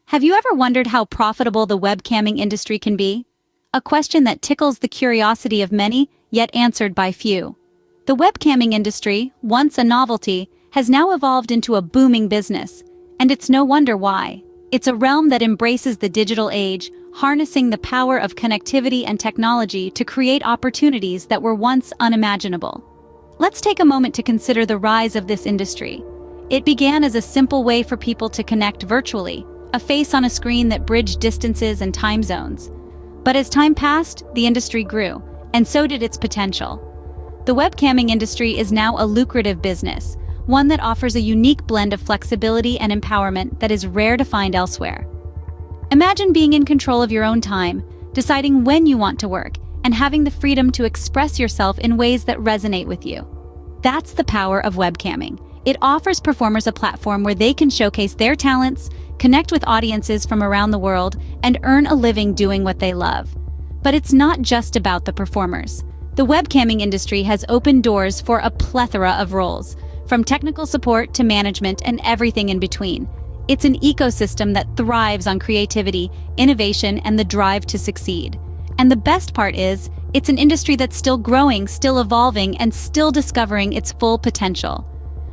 Have you ever wondered how profitable the webcamming industry can be? A question that tickles the curiosity of many, yet answered by few. The webcamming industry, once a novelty, has now evolved into a booming business, and it's no wonder why. It's a realm that embraces the digital age, harnessing the power of connectivity and technology to create opportunities that were once unimaginable. Let's take a moment to consider the rise of this industry. It began as a simple way for people to connect virtually, a face on a screen that bridged distances and time zones. But as time passed, the industry grew, and so did its potential. The webcamming industry is now a lucrative business, one that offers a unique blend of flexibility and empowerment that is rare to find elsewhere. Imagine being in control of your own time, deciding when you want to work, and having the freedom to express yourself in ways that resonate with you. That's the power of webcamming. It offers performers a platform where they can showcase their talents, connect with audiences from around the world, and earn a living doing what they love. But it's not just about the performers. The webcamming industry has opened doors for a plethora of roles, from technical support to management and everything in between. It's an ecosystem that thrives on creativity, innovation, and the drive to succeed. And the best part is, it's an industry that's still growing, still evolving, and still discovering its full potential.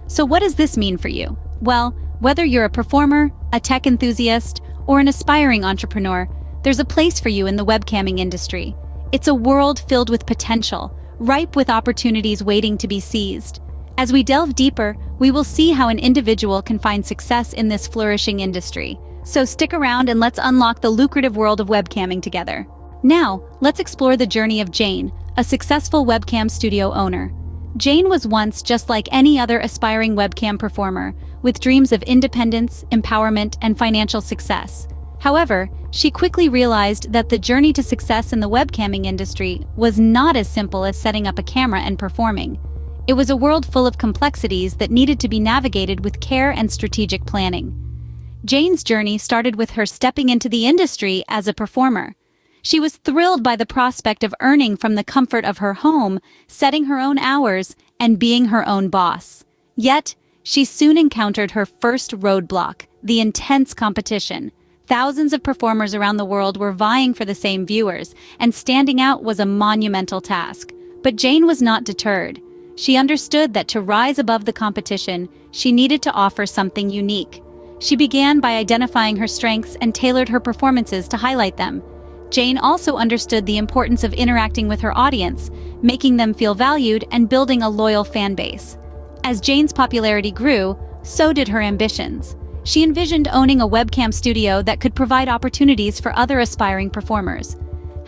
So what does this mean for you? Well, whether you're a performer, a tech enthusiast, or an aspiring entrepreneur, there's a place for you in the webcamming industry. It's a world filled with potential, ripe with opportunities waiting to be seized. As we delve deeper, we will see how an individual can find success in this flourishing industry. So stick around and let's unlock the lucrative world of webcamming together. Now, let's explore the journey of Jane, a successful webcam studio owner. Jane was once just like any other aspiring webcam performer, with dreams of independence, empowerment, and financial success. However, she quickly realized that the journey to success in the webcamming industry was not as simple as setting up a camera and performing. It was a world full of complexities that needed to be navigated with care and strategic planning. Jane's journey started with her stepping into the industry as a performer. She was thrilled by the prospect of earning from the comfort of her home, setting her own hours, and being her own boss. Yet, she soon encountered her first roadblock, the intense competition. Thousands of performers around the world were vying for the same viewers, and standing out was a monumental task. But Jane was not deterred. She understood that to rise above the competition, she needed to offer something unique. She began by identifying her strengths and tailored her performances to highlight them. Jane also understood the importance of interacting with her audience, making them feel valued and building a loyal fan base. As Jane's popularity grew, so did her ambitions. She envisioned owning a webcam studio that could provide opportunities for other aspiring performers.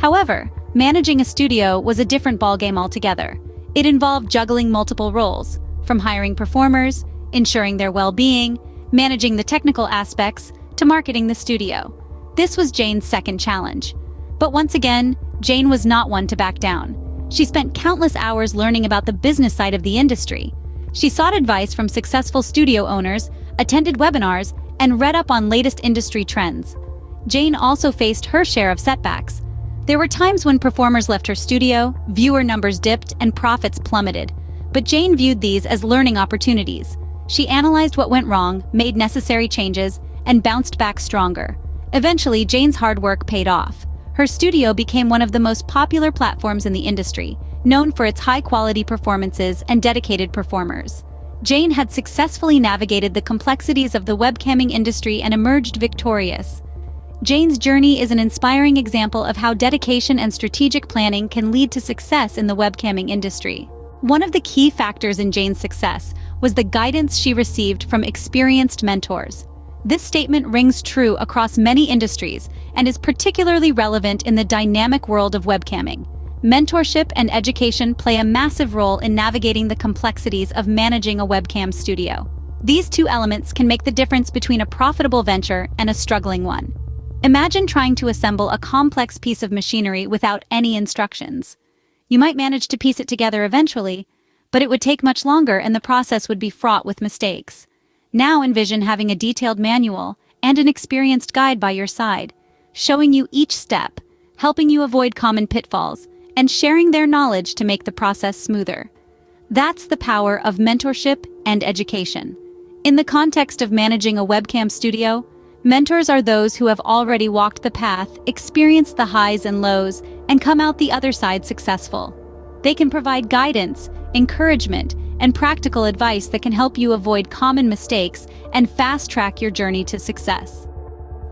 However, managing a studio was a different ballgame altogether. It involved juggling multiple roles, from hiring performers, ensuring their well-being, managing the technical aspects, to marketing the studio. This was Jane's second challenge. But once again, Jane was not one to back down. She spent countless hours learning about the business side of the industry. She sought advice from successful studio owners, attended webinars, and read up on latest industry trends. Jane also faced her share of setbacks. There were times when performers left her studio, viewer numbers dipped, and profits plummeted. But Jane viewed these as learning opportunities. She analyzed what went wrong, made necessary changes, and bounced back stronger. Eventually, Jane's hard work paid off. Her studio became one of the most popular platforms in the industry, known for its high-quality performances and dedicated performers. Jane had successfully navigated the complexities of the webcamming industry and emerged victorious. Jane's journey is an inspiring example of how dedication and strategic planning can lead to success in the webcamming industry. One of the key factors in Jane's success was the guidance she received from experienced mentors. This statement rings true across many industries and is particularly relevant in the dynamic world of webcamming. Mentorship and education play a massive role in navigating the complexities of managing a webcam studio. These two elements can make the difference between a profitable venture and a struggling one. Imagine trying to assemble a complex piece of machinery without any instructions. You might manage to piece it together eventually, but it would take much longer and the process would be fraught with mistakes. Now envision having a detailed manual and an experienced guide by your side, showing you each step, helping you avoid common pitfalls, and sharing their knowledge to make the process smoother. That's the power of mentorship and education. In the context of managing a webcam studio, Mentors are those who have already walked the path, experienced the highs and lows, and come out the other side successful. They can provide guidance, encouragement, and practical advice that can help you avoid common mistakes and fast-track your journey to success.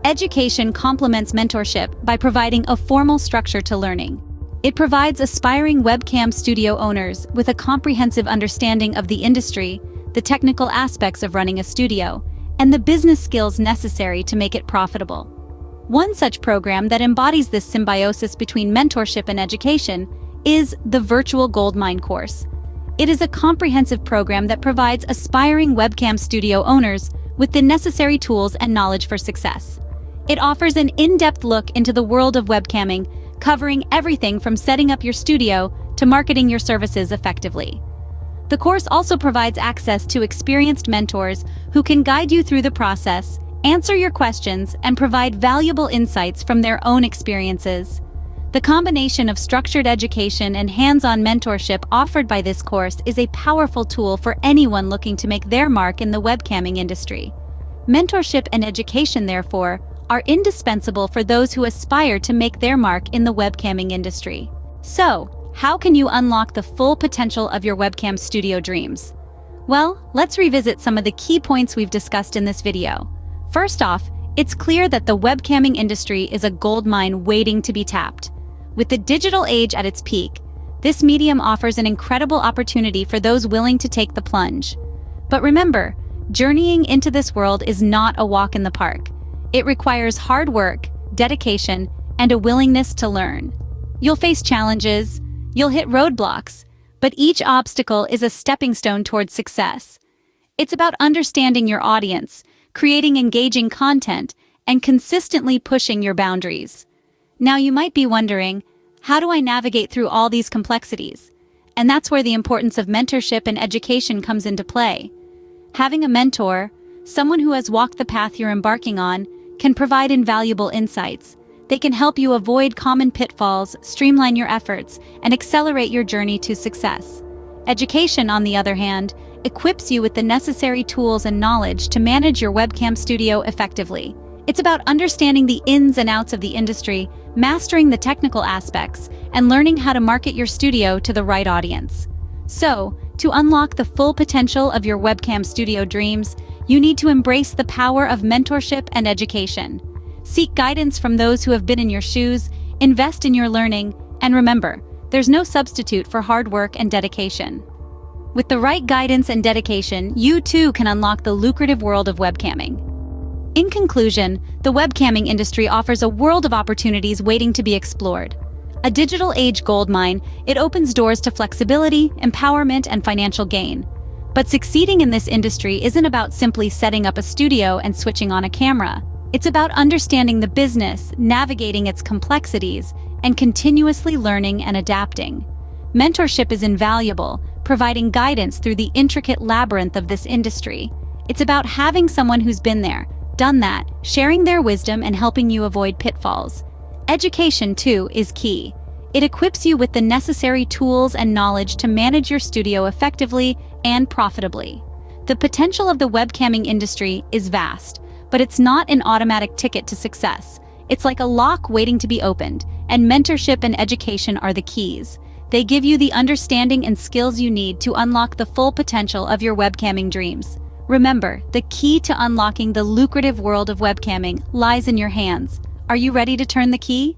Education complements mentorship by providing a formal structure to learning. It provides aspiring webcam studio owners with a comprehensive understanding of the industry, the technical aspects of running a studio, and the business skills necessary to make it profitable. One such program that embodies this symbiosis between mentorship and education is the Virtual Goldmine course. It is a comprehensive program that provides aspiring webcam studio owners with the necessary tools and knowledge for success. It offers an in-depth look into the world of webcamming, covering everything from setting up your studio to marketing your services effectively. The course also provides access to experienced mentors who can guide you through the process, answer your questions, and provide valuable insights from their own experiences. The combination of structured education and hands-on mentorship offered by this course is a powerful tool for anyone looking to make their mark in the webcamming industry. Mentorship and education, therefore, are indispensable for those who aspire to make their mark in the webcamming industry. So, how can you unlock the full potential of your webcam studio dreams? Well, let's revisit some of the key points we've discussed in this video. First off, it's clear that the webcamming industry is a goldmine waiting to be tapped. With the digital age at its peak, this medium offers an incredible opportunity for those willing to take the plunge. But remember, journeying into this world is not a walk in the park. It requires hard work, dedication, and a willingness to learn. You'll face challenges, you'll hit roadblocks, but each obstacle is a stepping stone towards success. It's about understanding your audience, creating engaging content, and consistently pushing your boundaries. Now you might be wondering, how do I navigate through all these complexities? And that's where the importance of mentorship and education comes into play. Having a mentor, someone who has walked the path you're embarking on, can provide invaluable insights. They can help you avoid common pitfalls, streamline your efforts, and accelerate your journey to success. Education, on the other hand, equips you with the necessary tools and knowledge to manage your webcam studio effectively. It's about understanding the ins and outs of the industry, mastering the technical aspects, and learning how to market your studio to the right audience. So, to unlock the full potential of your webcam studio dreams, you need to embrace the power of mentorship and education. Seek guidance from those who have been in your shoes, invest in your learning, and remember, there's no substitute for hard work and dedication. With the right guidance and dedication, you too can unlock the lucrative world of webcamming. In conclusion, the webcamming industry offers a world of opportunities waiting to be explored. A digital age goldmine, it opens doors to flexibility, empowerment, and financial gain. But succeeding in this industry isn't about simply setting up a studio and switching on a camera. It's about understanding the business, navigating its complexities, and continuously learning and adapting. Mentorship is invaluable, providing guidance through the intricate labyrinth of this industry. It's about having someone who's been there, done that, sharing their wisdom and helping you avoid pitfalls. Education, too, is key. It equips you with the necessary tools and knowledge to manage your studio effectively and profitably. The potential of the webcamming industry is vast, but it's not an automatic ticket to success. It's like a lock waiting to be opened, and mentorship and education are the keys. They give you the understanding and skills you need to unlock the full potential of your webcamming dreams. Remember, the key to unlocking the lucrative world of webcamming lies in your hands. Are you ready to turn the key?